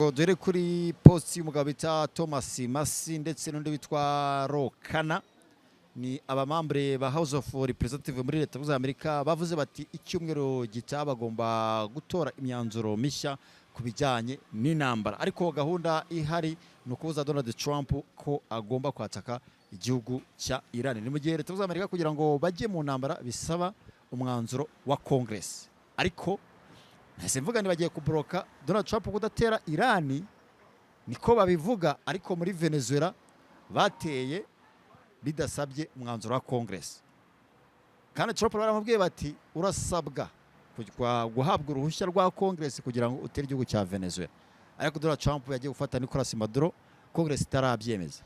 so dore kuri post y'umugabo bita Thomas Masi ndetse n'undi witwa Rokana ni abamambure ba House of Representative muri leta z'Amerika Amerika bavuze bati icyumweru gitaha bagomba gutora imyanzuro mishya kubijyanye n'intambara ariko gahunda ihari nukuza Donald Trump ko agomba kwataka igihugu cya Iran ni mu gihe leta z'Amerika kugira ngo bajye mu ntambara bisaba umwanzuro wa Congress ariko nase mvuga bagiye kubroka Donald Trump kudatera Iran niko babivuga ariko muri Venezuela bateye bidasabye umwanzuro wa Congress kandi Trump baramubwiye bati urasabwa guhabwa uruhushya rwa Congress kugira ngo utere igihugu cya Venezuela ariko Donald Trump yagiye gufata Nicolas Maduro Congress itarabyemeza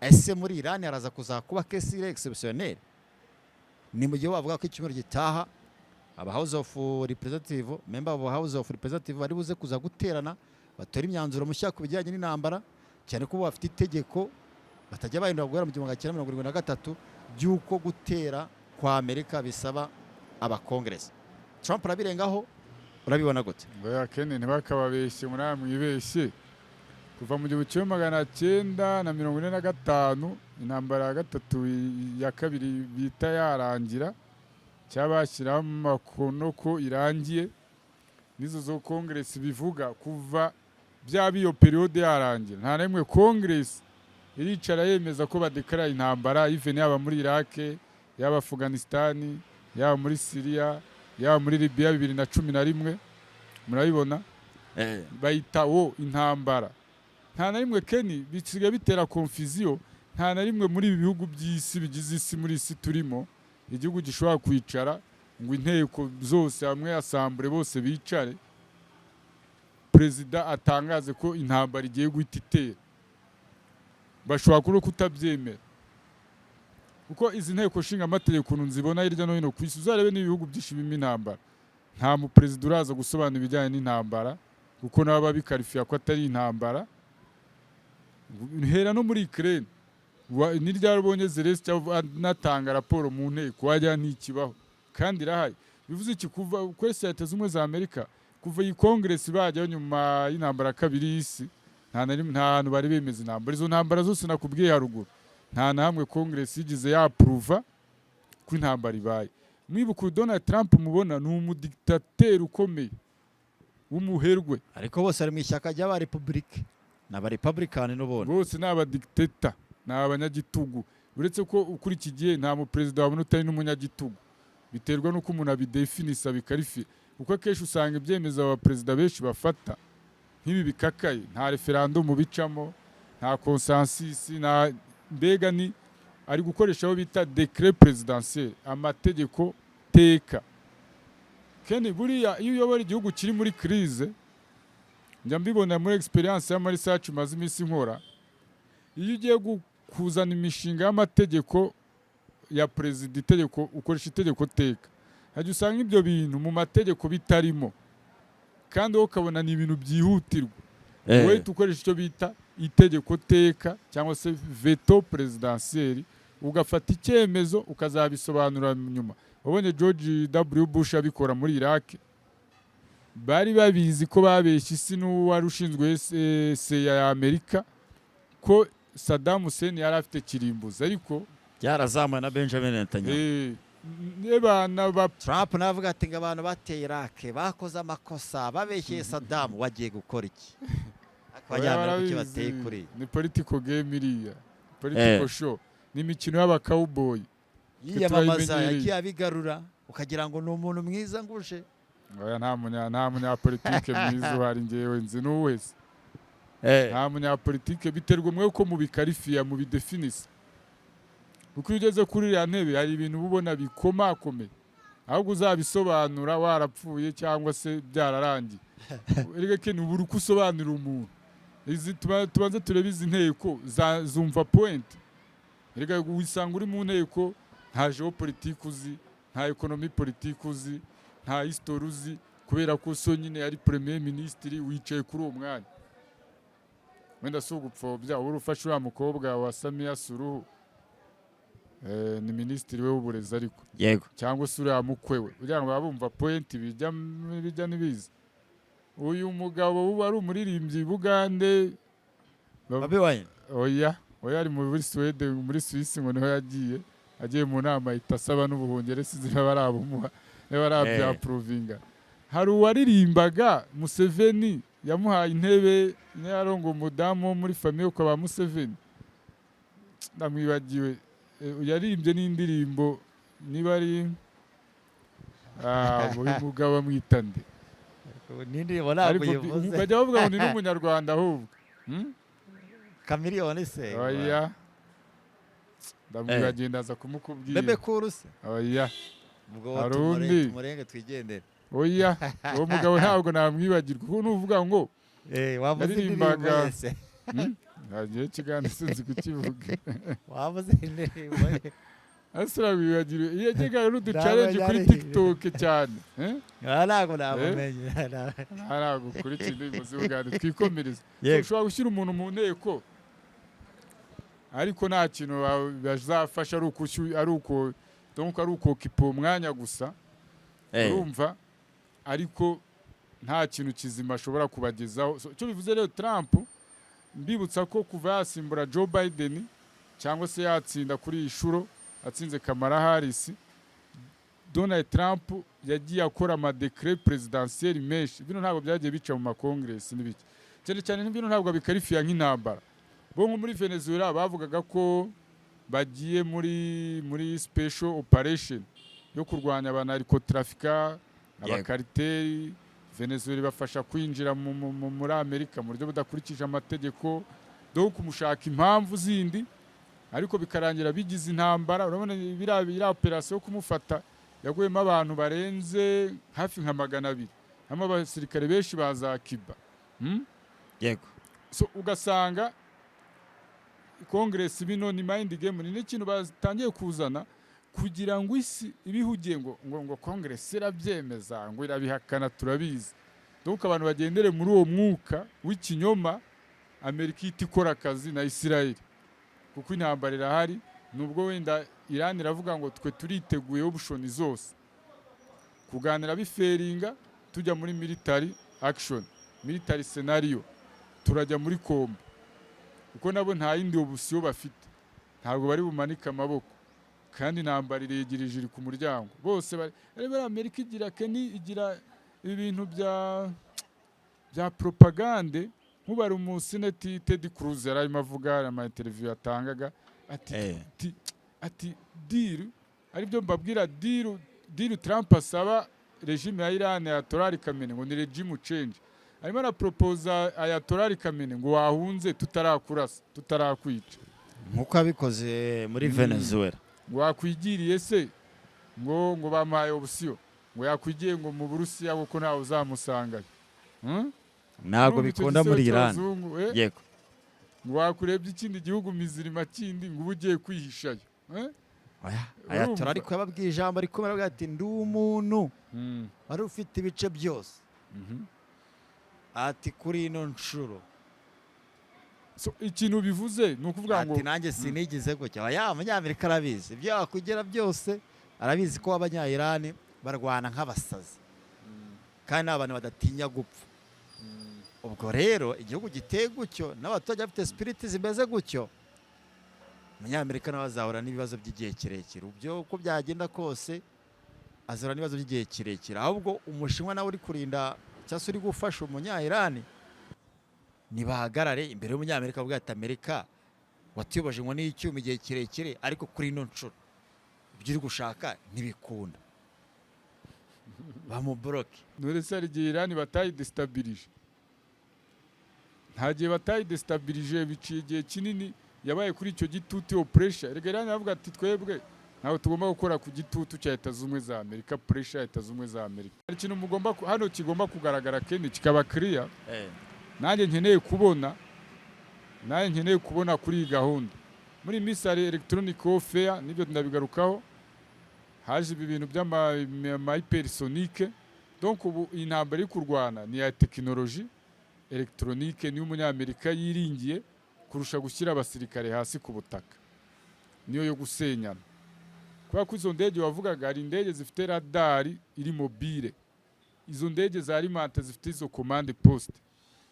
ese muri Iran araza kuzakuba case exceptionnelle ni mu gihe bavuga ko icyumweru gitaha aba House of Representative member of House of Representative bari buze kuza guterana batora imyanzuro mushya ku bijyanye n'intambara cyane ko bafite itegeko batajya bahindura guhera mu 1973 byuko gutera kwa Amerika bisaba aba Congress Trump rabirengaho urabibona gute ngoya Ken ntibakababeshye muramwibeshye kuva mu 1945 intambara ya gatatu ya kabiri bita yarangira cyabashyiraho makono ko irangiye nizo zo Congress bivuga kuva byabiyo periode yarangira nta nemwe Congress iricara yemeza ko badekara intambara even yaba muri Iraq yaba Afghanistan yaba muri Syria yaba muri Libya 2011 murabibona bayita intambara nta na rimwe Ken bisigaye bitera confusion nta na rimwe muri ibi bihugu by'isi bigize isi muri isi turimo igihugu gishobora kwicara ngo inteko zose hamwe assemble bose bicare president atangaze ko intambara igiye guhita itera bashobora kuri kutabyemera kuko izi nteko shinga amategeko nzibona hirya no hino ku isi uzarebe n'ibihugu byishimimo intambara nta mu president uraza gusobanura ibijyanye n'intambara kuko naba bikarifiya ko atari intambara hera no muri Ukraine ni ryarubonye Zelensky natanga raporo mu nteko wajya ntikibaho kandi irahari bivuze iki kuva kwese Leta z'Ubumwe za Amerika kuva iyi Congress bajya nyuma y'intambara kabiri y'isi nta hantu bari bemeza intambara izo ntambara zose nakubwiye haruguru nta na hamwe Congress yigize yapprova ko intambara ibaye mwibuka Donald Trump mubona ni umudictateur ukomeye w'umuherwe ariko bose ari mu ishyaka ry'aba Republican n'aba Republican n'ubone bose n'aba dictator n'abanyagitugu uretse ko ukuri iki gihe nta mu president wabona utari n'umunyagitugu biterwa nuko umuntu abidefinisa bikarifi uko akenshi usanga ibyemeza aba president benshi bafata nk'ibi bikakaye nta referendum bicamo nta consensus na mbega ni ari gukoresha aho bita décret présidentiel amategeko teka Ken buriya iyo uyobora igihugu kiri muri crise njya mbibona muri experience ya research maze iminsi nkora iyo ugiye kuzana imishinga y'amategeko ya president itegeko ukoresha itegeko teka hajya usanga ibyo bintu mu mategeko bitarimo kandi ukabona ni ibintu byihutirwa wowe tukoresha icyo bita itegeko teka cyangwa se veto presidentiel ugafata icyemezo ukazabisobanura nyuma wabonye George W Bush abikora muri Iraq bari babizi ko babeshye isi n'uwari ushinzwe CIA ya Amerika ko Saddam Hussein yari afite kirimbuzi ariko yarazamwe na Benjamin Netanyahu Trump navuga ati ngo abantu bateye Iraq bakoze amakosa babeshye Saddam wagiye gukora iki akajyana kuki bateye kuri ni political game iriya political show ni imikino y'aba cowboy yiyamamaza yagiye abigarura ukagira ngo ni umuntu mwiza nguje oya nta munyapolitike mwiza uhari ngewe nzi n'uwese nta munyapolitike biterwa mwe ko mubikarifiya mubidefinisa uko ugeze kuri ya ntebe hari ibintu ubona bikomakomeye ahubwo uzabisobanura warapfuye cyangwa se byararangiye erega Ken ubura uko usobanura umuntu tubanze turebe izi nteko zumva point erega wisanga uri mu nteko nta geopolitique uzi nta economy politique uzi nta history uzi kubera ko so nyine yari premier ministre wicaye kuri uwo mwanya wenda si ugupfobya uri ufashe uriya mukobwa wa Samia Suluhu ni ministiri we w'uburezi ariko yego cyangwa se uriya mukwe we kugira ngo babumva point bijya nibiza uyu mugabo uba ari umuririmbyi Bugande Bobi Wine. oya ari muri Sweden muri Swiss ngo niho agiye mu nama itasaba n'ubuhungere sinzi niba barabumuha niba barabyaprovinga. Hari uwaririmbaga Museveni yamuhaye intebe yarongo umudamu muri famille kwa ba Museveni ndamwibagiwe yaririmbye n'indirimbo niba ari uyu mugabo amwitande Nindi wala kuyivuze. bajya bavuga ngo ni n'umunyarwanda ahubwo Chameleone se. oya ndamwibagiye ndaza kumukubwira Bebe Cool se. oya Ubwo Harundi. tumurenge twigendere. oya uwo mugabo ntabwo namwibagirwa kuko nuvuga ngo Wavuze indirimbo Yaririmbaga. yese. ntagiye ikiganiro sinzi kukivuga Wavuze indirimbo ye. asura wibagirwe iyo yajyaga n'uduchallenge kuri Ntabwo TikTok cyane Ntabwo namumenye. ntabwo kuri indirimbo z'Uganda twikomereza Yego. ushobora gushyira umuntu mu nteko ariko nta kintu bazafasha ari uko kipo umwanya gusa urumva ariko nta kintu kizima ashobora kubagezaho. Icyo bivuze rero Trump mbibutsa ko kuva yasimbura Joe Biden cyangwa se yatsinda kuri iyi shuro atsinze Kamala Harris, Donald Trump yagiye akora amadecret presidentiel menshi. Bino ntabwo byagiye bica mu makongresi n'ibiki cyane cyane n'ibintu ntabwo bikarifiya nk'intambara. Bo nko muri Venezuela bavugaga ko bagiye muri special operation yo kurwanya abanarikotrafika abakariteri. Venezuela ibafasha kwinjira muri Amerika mu buryo budakurikije amategeko do kumushaka impamvu zindi ariko bikarangira bigize intambara. Urabona biriya operation yo kumufata yaguyemo abantu barenze hafi nka 200 hamwe abasirikare benshi baza Cuba. Yego. So ugasanga Congress bino ni mind game ni ikintu batangiye kuzana kugira ngo isi ibihugiye ngo Congress irabyemeza ngo irabihakana turabizi. Donc abantu bagendere muri uwo mwuka w'ikinyoma Amerika itikora akazi na Israel kuko intambara irahari. Nubwo wenda Iran iravuga ngo twe turiteguye ubushoni zose kuganira biferinga tujya muri military action military scenario turajya muri kombo kuko nabo nta yindi obusiyo bafite ntabwo bari bumanika amaboko kandi intambara iregereje iri ku muryango bose bari Amerika igira ibintu bya propagande. Nk'ubari umusenati Ted Cruz yarimo avuga ama interview yatangaga ati deal aribyo mbabwira deal Trump asaba regime ya Iran Ayatollah Khamenei ngo ni regime change. Arimo na propose Ayatollah Khamenei ngo wahunze tutarakurasa tutarakwica nkuko abikoze muri Venezuela. Ngo wakwigiriye se ngo bamaye obusiyo ngo yakwigiye ngo mu Burusiya kuko ntawe uzamusanga. Ntabwo bikunda muri Iran. Yego. Ngo wakurebye ikindi gihugu mizirima kindi ngo ugiye kwihishayo. Ayatollah ariko yababwiye ijambo ariko baravuga ati ndi umuntu wari ufite ibice byose. Ati kuri ino nshuro. So ikintu bivuze ni ukuvuga ngo ati nanjye sinigize gutya. Abanyamerika arabizi ibyo yakugera byose arabizi ko abanya-Iran barwana nk'abasazi kandi abantu badatinya gupfa. Ubwo rero igihugu giteye gutyo n'abaturage bafite spirit zimeze gutyo Umunyamerika nawe azahura n'ibibazo by'igihe kirekire. Ubyo uko byagenda kose azahura n'ibibazo by'igihe kirekire. Ahubwo Umushinwa nawe uri kurinda cyangwa uri gufasha umunya-Iran nibahagarare imbere y'Umunyamerika avuga ati Amerika watuyoboje ngo n'icyuma igihe kirekire ariko kuri ino nshuro ibyo uri gushaka ntibikunda bamubloke. None se ari igihe Iran batayidestabilije nta gihe batayidestabilije biciye igihe kinini yabaye kuri icyo gitutu pressure. Erega Iran yavuga ati twebwe ntawe tugomba gukora ku gitutu cya Leta Zunze za Amerika pressure Leta Zunze za Amerika. Hari ikintu mugomba hano kigomba kugaragara kendi kikaba clear. Nanjye nkeneye kubona kuri iyi gahunda muri misari electronic warfare nibyo ndabigarukaho haje ibintu by'ama hypersonique. Donc ubu intambara iri kurwana ni ya technology electronique ni umunyamerika yiringiye kurusha gushyira abasirikare hasi ku butaka niyo yo gusenyana. Kwa ko izo ndege wavugaga ari indege zifite radari iri mobile izo ndege za rimante zifite izo commande poste,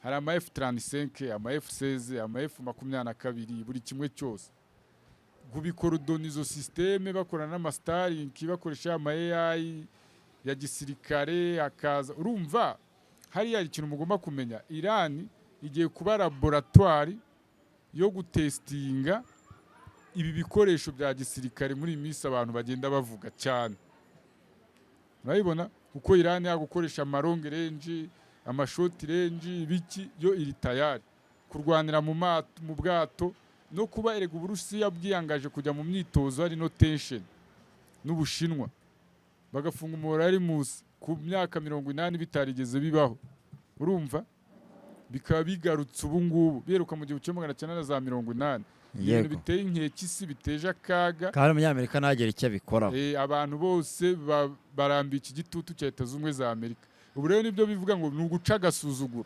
hari ama F35, ama F16, ama F22, buri kimwe cyose kubikorodona izo systeme bakora n'ama Starlink bakoresha ama AI ya gisirikare akaza. Urumva hariya ikintu mugomba kumenya, Iran igiye kuba laboratoire yo gutestinga ibi bikoresho bya gisirikare muri imisi abantu bagenda bavuga cyane. Urabibona uko Iran yagukoresha ama long range, ama short range, ibiki yo iri tayari kurwanira mu bwato no kuba erega Uburusiya bwiyangaje kujya mu myitozo ari no tension n'Ubushinwa bagafunga umurari musi ku myaka 80 bitarigeze bibaho. Urumva bikaba bigarutse ubu ngubu beruka mu gihe cyo 1980 ibintu biteye inkeke isi biteje akaga kandi umunyamerika ntagera icyo abikora. Abantu bose barambiye iki gitutu cya Leta Zunze Ubumwe za Amerika. Ubu rero nibyo bivuga ngo nuguca agasuzuguro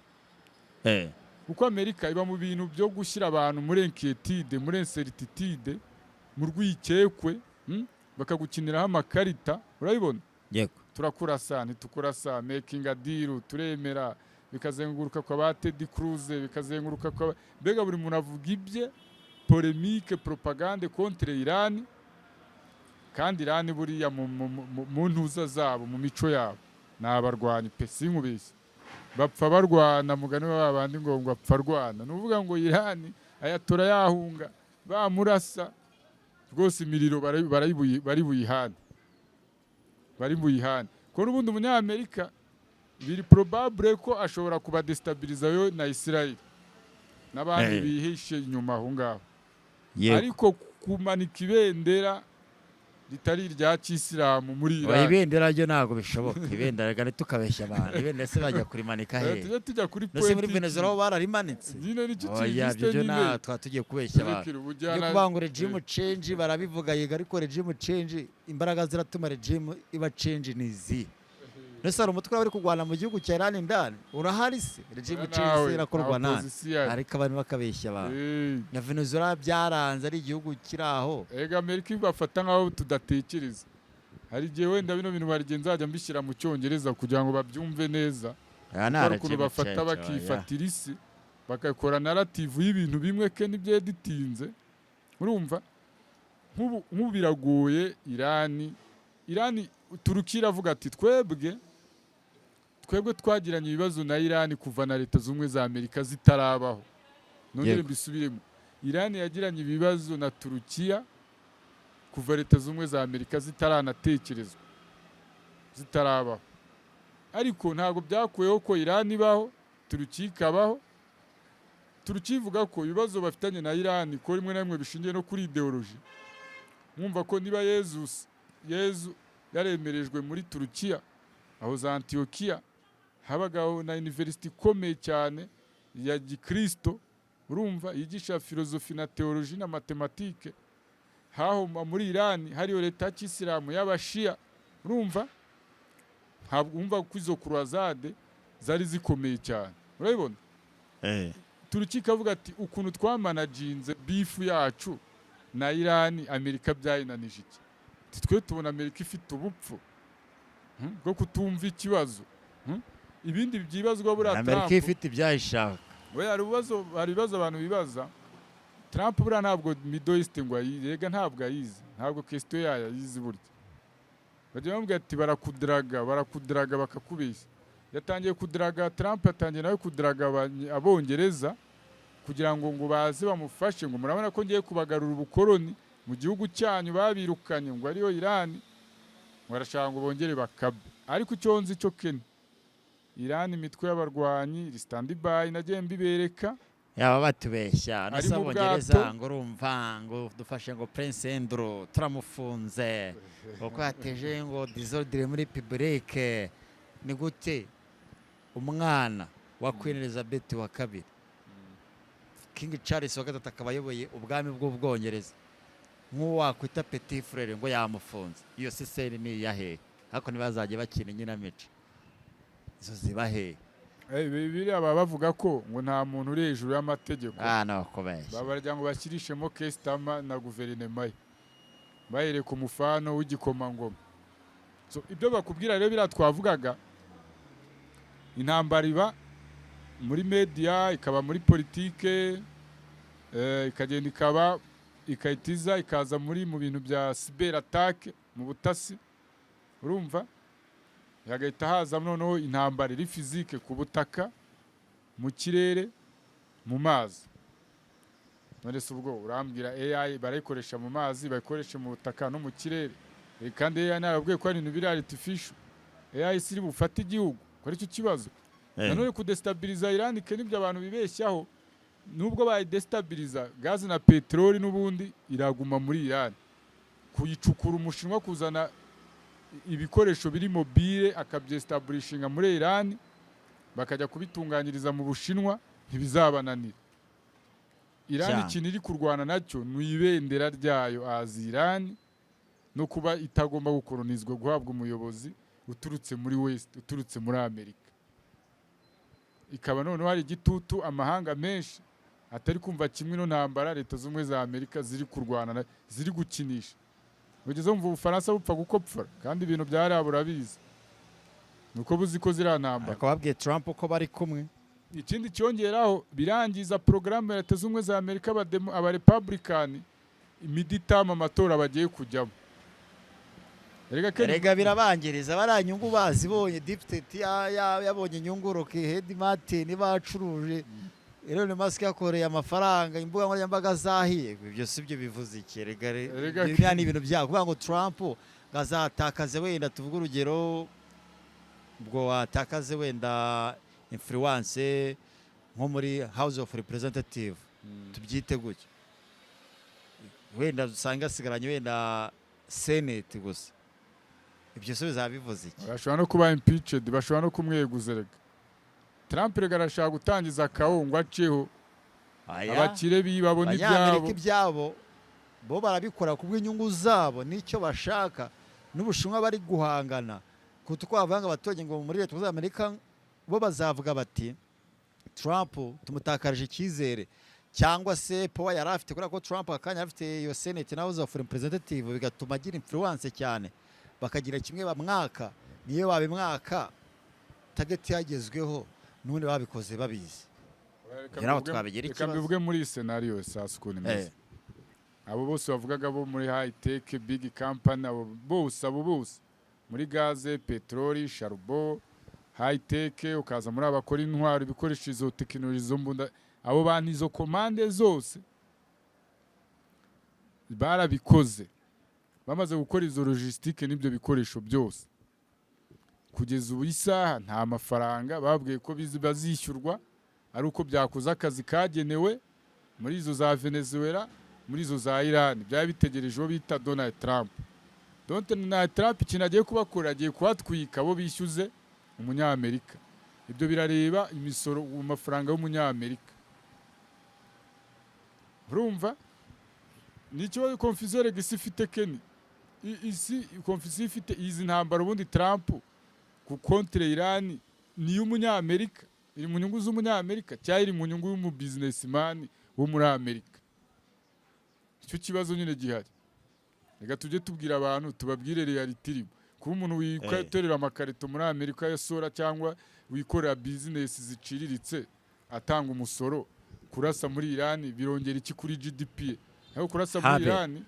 kuko Amerika iba mu bintu byo gushyira abantu muri inquiétude, muri incertitude, mu rwikekwe, bakagukiniraho amakarita. Urabibona yego turakurasa ntitukurasa, making a deal, turemera, bikazenguruka kwa ba Ted Cruz, bikazenguruka kwa mbega buri muntu avuga ibye, polemique, propagande contre Iran. Kandi Iran buriya mu ntuza zabo, mu mico yabo n'abarwanyi pe sinkubeshye, bapfa barwana, mugani w'abandi ngo apfa rwana. Nuvuga ngo Iran ayatora yahunga bamurasa rwose imiriro bari buyihane ko n'ubundi umunyamerika biri probable ko ashobora kuba destabiliza yo na Israel n'abandi bihishe inyuma aho ngaho. Ariko kumanika ibendera ritari rya Kisilamu muri Iran, ibendera ryo ntago bishoboka. Ibendera gane tukabeshya abantu, ibendera se bajya kurimanika he? Tujya kuri point muri Venezuela aho bararimanitse. Oya byo na tugiye kubeshya abantu. Yo kubanga regime change barabivuga yega, ariko regime change imbaraga ziratuma regime iba change nizi. Nese ari umutwe bari kugwana mu gihugu cya Iran ndani urahari se regime change irakorwa nani? Ariko abantu bakabeshya abantu. Na Venezuela byaranze ari igihugu kiraho. Ega Amerika ibafata nkaho tudatekereza. Hari igihe wenda bino bintu barigenza ajya mbishyira mu Cyongereza kugira ngo babyumve neza. Ariko bafata bakifatira isi bakakora narrative y'ibintu bimwe ke nibyo editinze. Urumva nk'ubu biragoye Iran Turukiya iravuga ati twebwe twagiranye ibibazo na Iran kuva na Leta Zunze Ubumwe za Amerika zitarabaho. None mbisubiremo, Iran yagiranye ibibazo na Turukiya kuva Leta Zunze Ubumwe za Amerika zitaranatekerezwa, zitarabaho. Ariko ntago byakuyeho ko Iran ibaho, Turukiya ikabaho. Turukiya ivuga ko ibibazo bafitanye na Iran ko rimwe na rimwe bishingiye no kuri ideology. Mwumva ko niba Yezu yaremerejwe muri Turukiya aho za Antiokia habagaho na university ikomeye cyane ya Gikristo. Urumva yigisha filozofi na theology na matematike. Haho muri Iran hariyo leta ya Kisilamu y'Abashia. Urumva umva ko izo croisade zari zikomeye cyane. Urabibona Turukiya kavuga ati ukuntu twamanaginze bifu yacu na Iran, Amerika byayinanije iki? Twe tubona Amerika ifite ubupfu bwo kutumva ikibazo. Ibindi byibazwa bura Trump, Amerika ifite ibyayishaka. Hari ibibazo abantu bibaza. Trump bura ntabwo Middle East ngo yega, ntabwo ayizi, ntabwo question yayizi burya. Bajya bambwira ati barakudiraga bakakubeshya. Yatangiye kudiraga, Trump yatangiye nawe kudiraga abongereza kugira ngo baze bamufashe ngo murabona ko ngiye kubagarura ubukoloni mu gihugu cyanyu babirukanye ngo ariyo Iran, barashaka ngo bongere bakabe. Ariko icyo nzi cyo Ken Iran imitwe y'abarwanyi stand by nagiye mbibereka yaba batubeshya n'Abongereza ngo urumva ngo dufashe ngo Prince Andrew turamufunze uko yateje ngo disordre muri publique. Ni gute umwana wa Queen Elizabeth wa kabiri King Charles wa gatatu akaba ayoboye ubwami bw'Ubwongereza nk'uwakwita Petit Frere ngo yamufunze? Iyo siseri ni yahe? Hako ntibazajye bakina inkinamico izo zibahe? Bibiri aba bavuga ko ngo nta muntu uri hejuru y'amategeko. Nakubeshya. Babarya ngo bashyirishemo Kestama na guverinoma ye bahere ku mufano w'igikomangoma. So ibyo bakubwira rero bira twavugaga intambara iba muri media, ikaba muri politike, ikagenda ikahitiza ikaza mu bintu bya cyber attack, mu butasi, urumva, hagahita haza noneho intambara iri fizike ku butaka, mu kirere, mu mazi. None se ubwo urambwira AI barayikoresha mu mazi, bayikoresha mu butaka no mu kirere, kandi AI narabwiye ko ari ibintu biri artificial. AI siri bufata igihugu, ko ari cyo kibazo. Nanone kudestabiliza Iran nibyo abantu bibeshyaho, nubwo bayidestabiliza gazi na peteroli n'ubundi iraguma muri Iran. Kuyicukura umushinwa kuzana ibikoresho biri mobile akabyestablishinga muri Iran, bakajya kubitunganyiriza mu Bushinwa, ntibizabananira. Iran ikintu iri kurwana nacyo ni ibendera ryayo Iran, no kuba itagomba gukolonizwa, guhabwa umuyobozi uturutse muri West, uturutse muri Amerika. Ikaba noneho hari igitutu amahanga menshi atari kumva kimwe no ntambara leta z'umwe za Amerika ziri kurwana, ziri gukinisha. Ugeze mu Bufaransa bupfa gukopfora, kandi ibintu byarabura biza. Nuko buzi ko zira ntambara. Akababwiye Trump uko bari kumwe. Ikindi cyongeraho birangiza programme ya leta z'umwe za Amerika aba Republican midterm amatora bagiye kujyamo. Erega birabangiriza baranyungu bazibonye dipstate yabonye inyungu Lockheed Martin bacuruje. Elon Musk yakoreye amafaranga, imbuga nkoranyambaga zahiye. Ibyo sibyo bivuze iki? Erega ni ibintu byago kuvuga ngo Trump ngazatakaze wenda, tuvuga urugero ubwo watakaze wenda influence nko muri House of Representative, tubyite gutyo, wenda usanga asigaranye wenda Senate gusa. Ibyo se bizabivuze iki? Bashobora no kuba impeached, bashobora no kumweguza. Rega Trump rega arashaka gutangiza akawungu aceho abakire bibabona ibyabo, bo barabikora kubw'inyungu zabo, nicyo bashaka. N'Ubushinwa bari guhangana kuko twavanga abatonye ngo muri leta z'Amerika, bo bazavuga bati Trump tumutakarije icyizere, cyangwa se power yari afite, kubera ko Trump akanya afite iyo Senate na House of Representative, bigatuma agira influence cyane, bakagira kimwe bamwaka, niyo babimwaka target yagezweho, n'ubundi babikoze babizi. Reka mbivuge muri scenario sasa ukuntu imeze. Abo bose bavugaga bo muri high tech big company, abo bose muri gaze, petroli, charbon, high tech, ukaza muri abakora intwaro, ibikoresho izo technology zo mbunda, abo bantu izo komande zose barabikoze, bamaze gukora izo logistique n'ibyo bikoresho byose. Kugeza ubu isaha nta mafaranga babwiye ko bazishyurwa, ari uko byakoze akazi kagenewe muri izo za Venezuela, muri izo za Iran, byaba bitegereje bita Donald Trump. Donald Trump ikintu agiye kubakora, agiye kubatwika bo bishyuze umunyamerika. Ibyo birareba imisoro mu mafaranga y'umunyamerika. Urumva? Nicyo confusion regisi ifite Keni. Isi confusion ifite izi ntambara, ubundi Trump ku contre Iran ni y'umunyamerika, iri mu nyungu z'umunyamerika cyangwa iri mu nyungu y'umu businessman wo muri Amerika? Icyo kibazo nyine gihari. Reka tujye tubwira abantu, tubabwire reality irimo. Kuba umuntu wikorera amakarito muri Amerika ya sora, cyangwa wikorera business ziciriritse atanga umusoro, kurasa muri Iran birongera iki kuri GDP? Aho kurasa muri Iran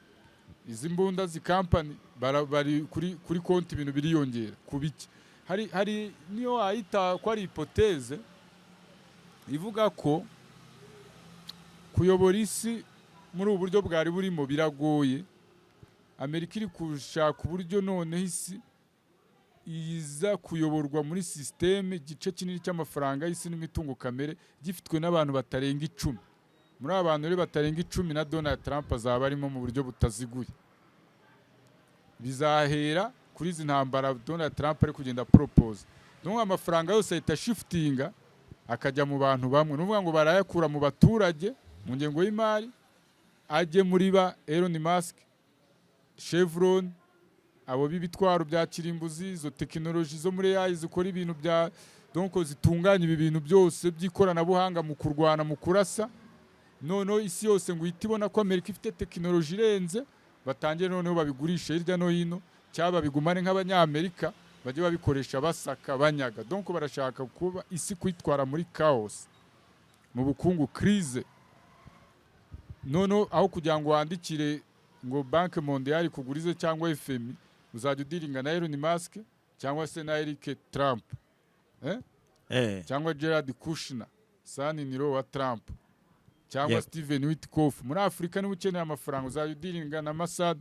izi mbunda company bari kuri konti ibintu biriyongera kubiki. Hari niyo ayita ko ari hypothèse ivuga ko kuyobora isi muri ubu buryo bwari burimo biragoye. Amerika iri kushaka uburyo none isi iza kuyoborwa muri systeme, igice kinini cy'amafaranga y'isi n'imitungo kamere gifitwe n'abantu batarenga 10. Muri abantu rero batarenga 10 na Donald Trump azaba arimo mu buryo butaziguye. Bizahera kuri izi ntambara Donald Trump ari kugenda propose. Nubwo amafaranga yose ahita shiftinga akajya mu bantu bamwe, nuvuga ngo barayakura mu baturage mu ngengo y'imari ajye muri ba Elon Musk, Chevron, abo bibitwaro bya kirimbuzi, izo technology zo muri AI zikora ibintu bya donc zitunganya ibi bintu byose by'ikoranabuhanga mu kurwana mu kurasa. Noneho isi yose ngo itibona ko Amerika ifite technology irenze, batangiye noneho babigurisha hirya no hino, cyaba bigumane nk'abanyamerika bajye babikoresha basaka banyaga. Donc barashaka kuba isi kwitwara muri chaos, mu bukungu crise. Nono aho kugira ngo wandikire ngo Banque Mondiale kugurize cyangwa FMI, uzajya udiringa na Elon Musk cyangwa se na Eric Trump, cyangwa Jared Kushner, son-in-law wa Trump, cyangwa Steven Witkoff. Muri Afrika niba ukeneye amafaranga uzajya udiringa na Masad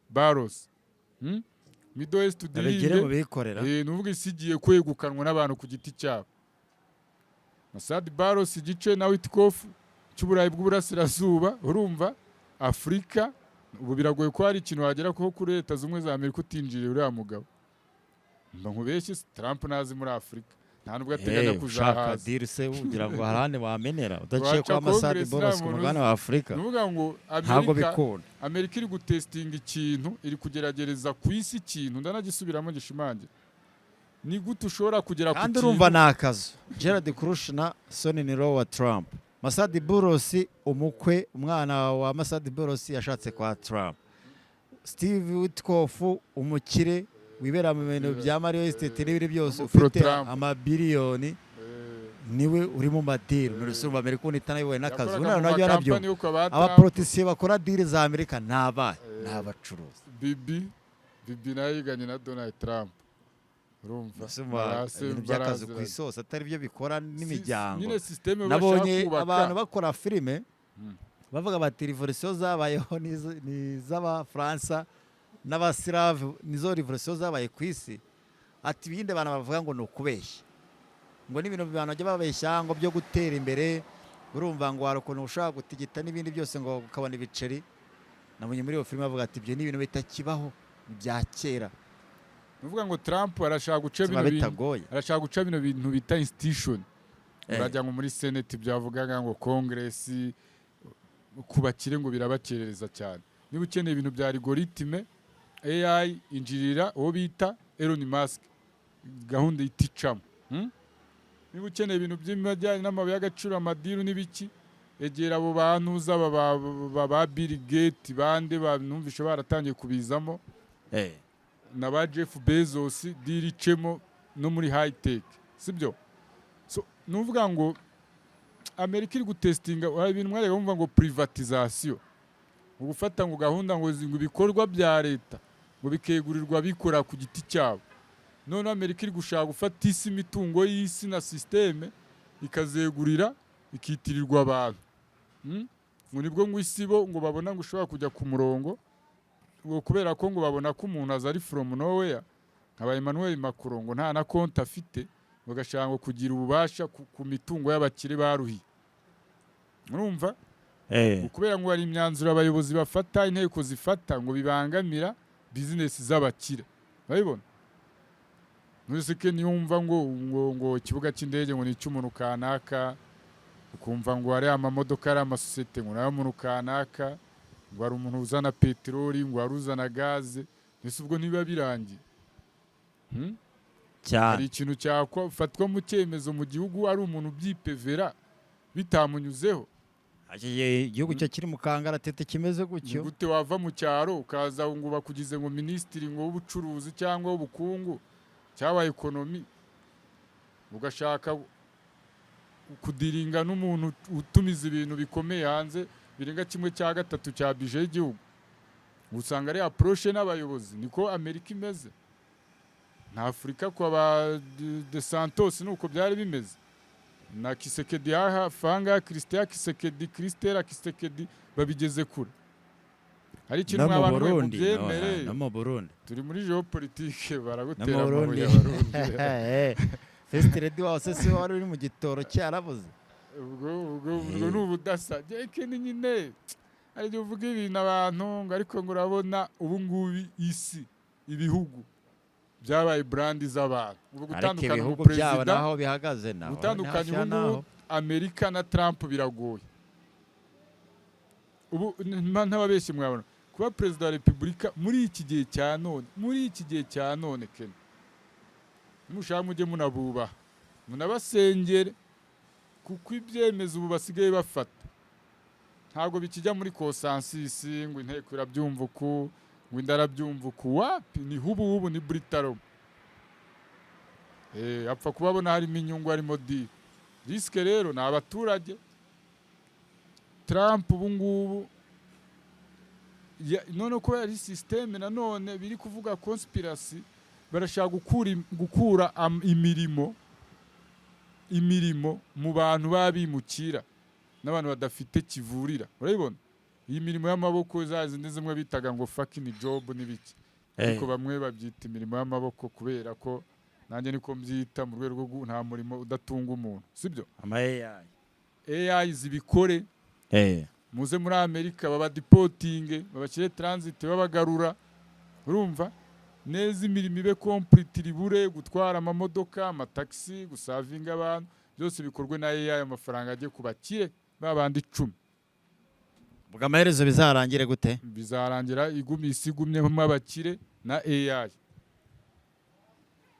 Barros. Middle East udiringe, nuvuga isi igiye kwegukanwa n'abantu ku giti cyabo. Masad Barros igice na Witkoff cy'uburayi bw'uburasirazuba. Urumva Afrika ubu biragoye ko hari ikintu wagera ko kuri Leta z'Ubumwe za Amerika utinjiriye uriya mugabo. Mba nkubeshye Trump nazi muri Afrika, nta nubwo ateganya kuzahaza. Ushaka deal se ugira ngo harane wamenera udaciye kwa Masad Barros ku mugabane wa Afrika. Nuvuga ngo Amerika iri gutestinga ikintu, iri kugeragereza ku isi ikintu, ndanagisubiramo gishimangira. Ni gute ushobora kugera ku kintu? Kandi urumva nakazo Jared Kushner, son-in-law wa Trump. Masad Barros umukwe, umwana wa Masad Barros yashatse kwa Trump. Steve Witkoff umukire wibera mu bintu bya Mario Estate n'ibiri byose, ufite amabiliyoni, niwe uri mu madiri. N'urusumba Amerika unitanayoboye n'akazi. Unana najyo yarabyo. Abapoliticiens bakora deal za Amerika n'abacuruzi. Bibi nayo yiganye na Donald Trump. Urumva by'akazi ku isosi atari byo bikora n'imiryango. Nyine systeme nabonye abantu bakora filime bavuga bati revolution zabayeho ni z'Abafaransa n'Abasirave, nizo revolution zabaye ku isi. Ati ibindi abantu bavuga ngo ni ukubeshya, ngo n'ibintu abantu bajya babeshya ngo byo gutera imbere. Urumva ngo hari ukuntu ushaka gutigita n'ibindi byose ngo ukabona ibiceri. Nabonye muri iyo filime bavuga ati ibyo ni ibintu bitakibaho, bya kera. Nuvuga ngo Trump arashaka guca bino bintu bita institution. Urajya ngo muri Senate byavugaga ngo Congress kubakire ngo birabakerereza cyane. Niba ukeneye ibintu bya algoritme AI injirira uwo bita Elon Musk, gahunda iticamo. Niba ukeneye ibintu by'imajyanye n'amabuye y'agaciro, amadiru n'ibiki, egera abo bantu ba Bill Gates bande banumvisha baratangiye kubizamo, na ba Jeff Bezos diricemo no muri high tech, sibyo? So nuvuga ngo Amerika iri gutestinga ibintu mwarega bumva ngo privatisation, ugufata ngo gahunda ngo ibikorwa bya leta ngo bikegurirwa bikora ku giti cyabo. None Amerika iri gushaka gufata isi, imitungo y'isi na systeme ikazegurira ikitirirwa abantu. Ngo nibwo ngo isibo ngo babona ngo ushobora kujya ku murongo, ngo kubera ko ngo babona ko umuntu azari from nowhere, nkaba Emmanuel Macron ngo nta na konti afite, bagashaka ngo kugira ububasha ku mitungo y'abakire baruhiye. Urumva? Kubera ngo hari imyanzuro abayobozi bafata, inteko zifata ngo bibangamira business z'abakire. Urabibona? Nusike niyumva ngo ikibuga cy'indege ngo ni cy'umuntu kanaka, ukumva ngo ari amamodoka ari amasosiyete ngo nayo umuntu kanaka, ngo ari umuntu uzana peteroli, ngo ari uzana gaze. Nese ubwo niba birangiye hari ikintu cyafatwa mu cyemezo mu gihugu ari umuntu byipevera bitamunyuzeho. Igihugu cyo kiri mu kangaratete kimeze gutyo. Gute wava mu cyaro ukaza ngo bakugize ngo ministiri ngo w'ubucuruzi cyangwa w'ubukungu cyangwa ekonomi, ugashaka kudiringa n'umuntu utumiza ibintu bikomeye hanze birenga 1/3 cya budget y'igihugu. Usanga ari approche n'abayobozi. Niko Amerika imeze. Na Afrika kwa ba de Santos nuko byari bimeze. Na Kisekedi aha fanga Christian Kisekedi, Christera Kisekedi babigeze kure. Hari ikintu abantu babyemere. Na mu Burundi turi muri geopolitique baragutera mu Burundi. First lady wa sesi wari uri mu gitoro cyarabuze. Ubwo n'ubudasa. Jeke ni nyine ari uvuga ibintu abantu ngo ariko ngo urabona ubu ngubi isi ibihugu byabaye brand z'abantu. Ubu gutandukana ubu president naho bihagaze naho. Gutandukanya ubu Amerika na Trump biragoye. Ubu ntababeshye mwabona kuba president wa Republika muri iki gihe cya none Ken. Mushaka mujye munabuba munabasengere kuko ibyemezo ubu basigaye bafata ntago bikijya muri consensus ngo inteko irabyumva uko ngo indara byumva uko wapi ni hubu ni Britaro apfa kubabona harimo inyungu, harimo deal. Risike rero ni abaturage. Trump ubu ngubu none ko ari systeme nanone biri kuvuga conspiracy, barashaka gukura imirimo mu bantu babimukira n'abantu badafite kivurira. Urabibona iyi mirimo y'amaboko zazindi zimwe bitaga ngo fucking job n'ibiki, ariko bamwe babyita imirimo y'amaboko kubera ko nanjye niko mbyita mu rwego rwo nta murimo udatunga umuntu, sibyo? ama AI zibikore. Muze muri Amerika baba deporting, babashyire transit, babagarura. Urumva neza imirimo ibe complete, ribure gutwara amamodoka, amataxi, gusavinga abantu, byose bikorwe na AI, amafaranga agiye kubakire babandi 10. Vuga amaherezo bizarangire gute? Bizarangira isigumyemo abakire na AI.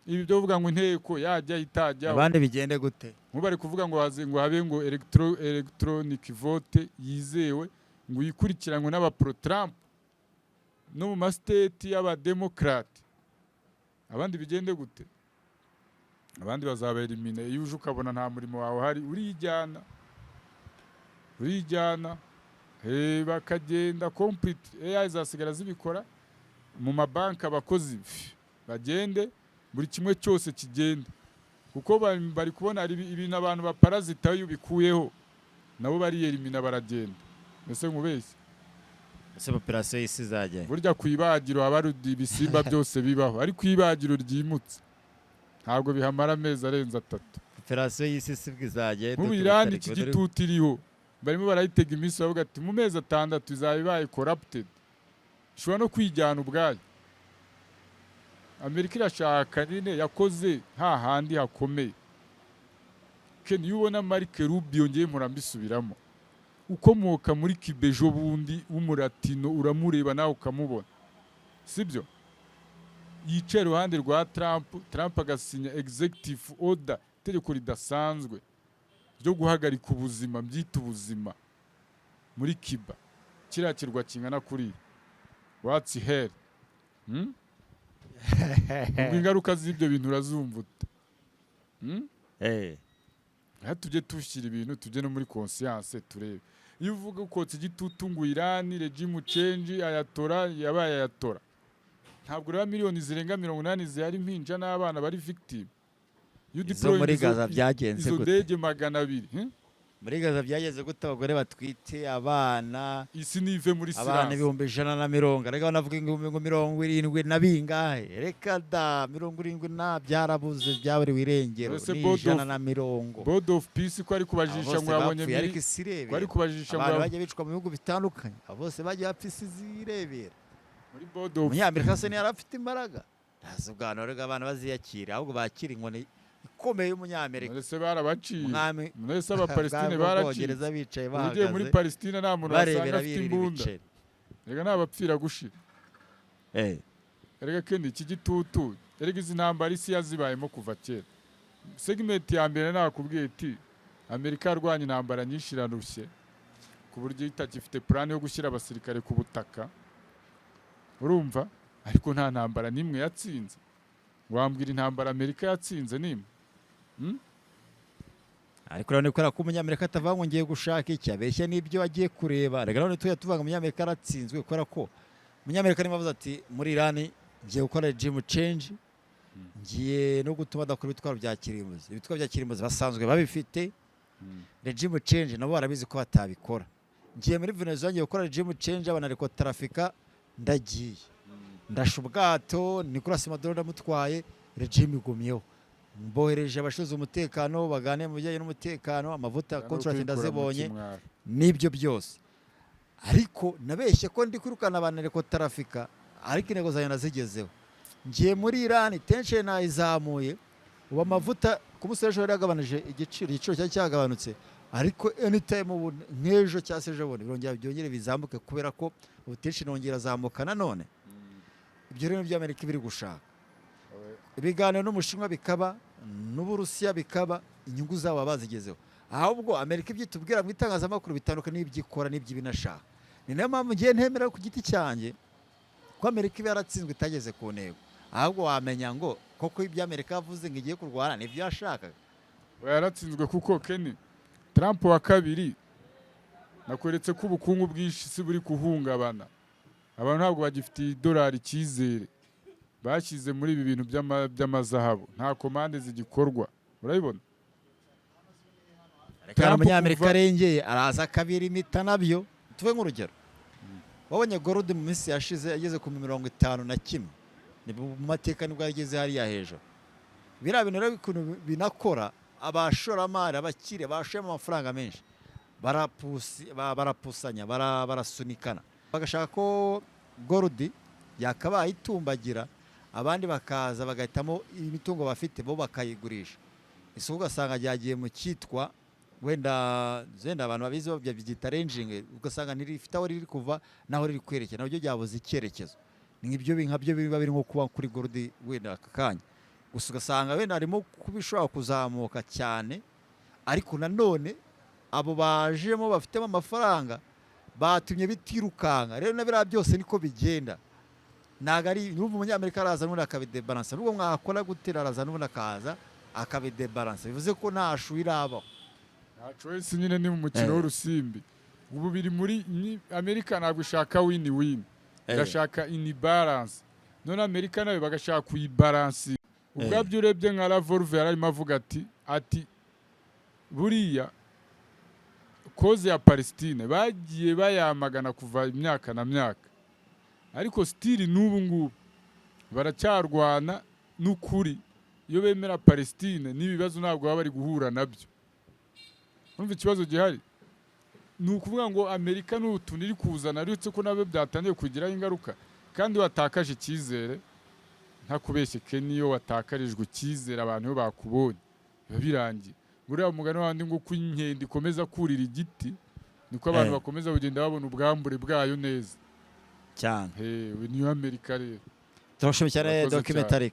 Ibi byo vuga ngo inteko yajya itajya, abandi bigende gute? Bari kuvuga ngo habe ngo electronic vote yizewe ngo yikurikiranwe n'aba pro Trump no mu state y'aba Democrat. Abandi bigende gute? Abandi bazaba elimine. Iyo uje ukabona nta murimo wawe hari, urijyana bakagenda complete. AI zasigara zibikora mu mabanki, abakozi bagende buri kimwe cyose kigende, kuko bari kubona ibintu abantu baparazita iyo bikuyeho nabo bari elimina baragenda. Mbese nkubeshye ese operation y'isi zajya burya kwibagiro abarudi ibisimba byose bibaho, ariko kwibagiro ryimutse ntabwo bihamara amezi arenze 3. operation y'isi sibwizajye mu Iran iki gitutiriho barimo barayitega iminsi bavuga ati mu mezi 6 izabibaye corrupted, ishobora no kwijyana ubwayo. Amerika irashaka nyine yakoze hahandi hakomeye. Ken yubona Mark Rubio ngiye murambisubiramo, ukomoka muri Kibejo bundi w'umuratino, uramureba nawe ukamubona, sibyo? Yicaye iruhande rwa Trump agasinya executive order, tegeko ridasanzwe ryo guhagarika ubuzima, byita ubuzima muri Kiba. Kirakirwa kingana kuri what's hell? Ubwo ingaruka z'ibyo bintu urazumvuta. Tujye tushyira ibintu, tujye no muri conscience turebe. Iyo uvuga uko igitutu ngo Iran regime change ayatora yabaye ayatora, ntabwo reba miliyoni zirenga 80 zihari impinja n'abana bari victim. Izo muri Gaza byagenze gute? Izo ndege 200 muri Gaza byageze gute? Abagore batwite, abana, isi nive muri silence, abana 150. Rega banavuga ngo 70 na bingahe? Reka da 70 na byarabuze, byaburiwe irengero ni 150. Board of Peace ko ari kubajisha ngo abonye ariko isirebe, ko ari kubajisha ngo bajye bicwa mu bihugu bitandukanye, bose bajye bapfisi zirebera muri Board of Umunyamerika. Se ni yarafite imbaraga ntazubwana, rega abana baziyakira, ahubwo bakira inkoni ikomeye y'Umunyamerika. Mwese barabaciye, mwese aba-Palestine baraciye, bicaye bahagaze. Ugiye muri Palestine nta muntu wasanga afite imbunda, rega nabapfira gushira. Rega Ken iki gitutu, rega izi ntambara isi yazibayemo kuva kera. Segment ya mbere nakubwiye iti Amerika yarwanya intambara nyinshi irarushye ku buryo itakifite plan yo gushyira abasirikare ku butaka, urumva? Ariko nta ntambara nimwe yatsinze. Wambwira intambara Amerika yatsinze nimwe? Ariko none ko Umunyamerika atavuga ngo ngiye gushaka iki, abeshya n'ibyo agiye kureba. Rega none tuvuga Umunyamerika aratsinzwe kubera ko Umunyamerika niwe avuze ati muri Iran ngiye gukora regime change, ngiye no gutuma adakora ibitwaro bya kirimbuzi. Ibitwaro bya kirimbuzi basanzwe babifite, regime change nabo barabizi ko batabikora. Ngiye muri Venezuela ngiye gukora regime change, abana ariko trafika ndagiye, ndasha ubwato, Nicolas Maduro ndamutwaye, regime igumyeho. Mbohereje abashinzwe umutekano bagane mu bijyanye n'umutekano, amavuta contract ndazibonye n'ibyo byose. Ariko nabeshye ko ndi kwirukana abantu ariko trafika, ariko intego zanjye nazigezeho. Ngiye muri Iran, tension nayizamuye, ubu amavuta ku munsi w'ejo yagabanije igiciro cyagabanutse, ariko anytime ubu nk'ejo cyangwa se ejo bundi byongere bizamuke kubera ko ubu tension yongera zamuka nanone. Ibyo rero by'Amerika biri gushaka ibiganiro n'Umushinwa bikaba n'Uburusiya bikaba, inyungu zabo bazigezeho. Ahubwo Amerika ibyitubwira mu itangazamakuru bitandukanye n'ibyikora n'iby'ibinashaka. Ni nayo mpamvu ngiye ntemera ku giti cyanjye ko Amerika iba yaratsinzwe itageze ku ntego. ahubwo wamenya ngo koko ibyo Amerika yavuze ngo igiye kurwana nibyo yashakaga. yaratsinzwe kuko Kenny Trump wa kabiri nakweretse ko ubukungu bw'isi buri kuhungabana, abantu ntabwo bagifitiye idolari icyizere, bashyize muri ibi bintu by'amazahabu, nta komande zigikorwa, urabibona. Reka umunyamerika arengeye araza kabiri imita nabyo. Tuve nk'urugero, wabonye gold mu minsi yashize yageze ku 51, ni mu mateka nibwo yageze hariya hejuru. Biriya bintu rero binakora abashoramari abakire bashoyemo amafaranga menshi barapusanya barasunikana bagashaka ko gold yakabaye itumbagira, abandi bakaza bagahitamo imitungo bafite bo bakayigurisha. Isoko ugasanga ryagiye mu cyitwa wenda abantu babizi babyita ranging, ugasanga ntirifite aho riri kuva naho riri kwerekeza, nabyo byabuze icyerekezo. Ni ibyo nkabyo biba biri nko kuba kuri gold wenda aka kanya, gusa ugasanga wenda harimo kubishobora kuzamuka cyane, ariko nanone abo bajemo bafitemo amafaranga batumye bitirukanka. Rero na biriya byose niko bigenda, ntabwo ari n'ubu umunyamerika araza n'ubundi akabidebalansa, nubwo mwakora gutera araza n'ubundi akaza akabidebalansa, bivuze ko nta shu irabaho. nta choice nyine ni mu mukino w'urusimbi. Ubu biri muri Amerika ntabwo ishaka win irashaka in balance, none Amerika nayo bagashaka kuyibalansi. Ubwabyo urebye nka Lavrov yararimo avuga ati buriya koze ya Palestine bagiye bayamagana kuva imyaka na myaka, ariko stili n'ubu ngubu baracyarwana n'ukuri. Iyo bemera Palestine n'ibibazo ntabwo baba bari guhura nabyo. Urumva ikibazo gihari ni ukuvuga ngo Amerika n'utuntu iri kuzana, ariko ko nabyo byatangiye kugiraho ingaruka, kandi watakaje icyizere. Nta kubeshye Kenny, iyo watakarijwe icyizere abantu iyo bakubonye biba birangiye. Buriya umugani wandi ngo uko inkende ikomeza kurira igiti niko abantu bakomeza kugenda babona ubwambure bwayo neza cyane. niyo Amerika rero. Turashimye cyane documentary.